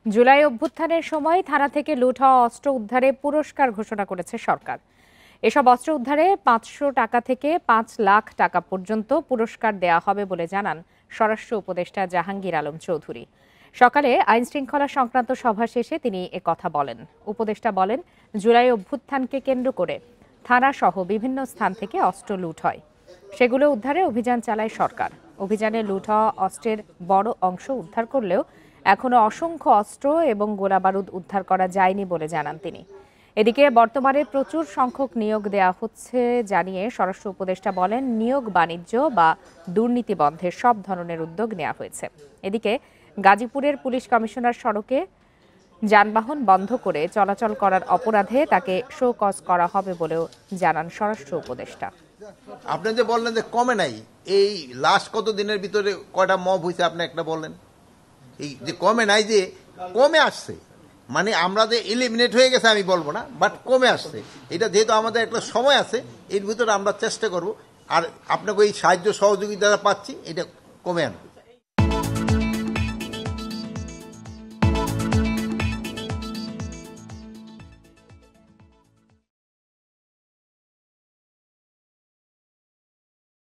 জুলাই অভ্যুত্থানের সময় থানা থেকে লুট হওয়া অস্ত্র উদ্ধারে পুরস্কার ঘোষণা করেছে সরকার। এসব অস্ত্র উদ্ধারে ৫০০ টাকা থেকে ৫ লাখ টাকা পর্যন্ত পুরস্কার দেয়া হবে বলে জানান স্বরাষ্ট্র উপদেষ্টা জাহাঙ্গীর আলম চৌধুরী। সকালে আইনশৃঙ্খলা সংক্রান্ত সভা শেষে তিনি কথা বলেন। উপদেষ্টা বলেন, জুলাই অভ্যুত্থানকে কেন্দ্র করে থানাসহ বিভিন্ন স্থান থেকে অস্ত্র লুট হয়। সেগুলো উদ্ধারে অভিযান চালায় সরকার। অভিযানে লুট হওয়া অস্ত্রের বড় অংশ উদ্ধার করলেও এখনো অসংখ্য অস্ত্র এবং গোলাবারুদ উদ্ধার করা যায়নি বলে জানান তিনি। এদিকে বর্তমানে প্রচুর সংখ্যক নিয়োগ দেওয়া হচ্ছে জানিয়ে স্বরাষ্ট্র উপদেষ্টা বলেন, নিয়োগ বাণিজ্য বা দুর্নীতি বন্ধে সব ধরনের উদ্যোগ নেওয়া হয়েছে। এদিকে গাজীপুরের পুলিশ কমিশনার সড়কে যানবাহন বন্ধ করে চলাচল করার অপরাধে তাকে শো কজ করা হবে বলেও জানান স্বরাষ্ট্র উপদেষ্টা। আপনি যে বললেন যে কমে নাই, এই লাস্ট কত দিনের ভিতরে কয়টা মব হয়েছে আপনি একটা বললেন। এই যে কমে নাই, যে কমে আসছে, মানে আমরা যে এলিমিনেট হয়ে গেছে আমি বলবো না, বাট কমে আসছে। এটা যেহেতু আমাদের একটা সময় আছে, এর ভিতরে আমরা চেষ্টা করব আর আপনাকে এই সাহায্য সহযোগিতা পাচ্ছি, এটা কমে আনবে।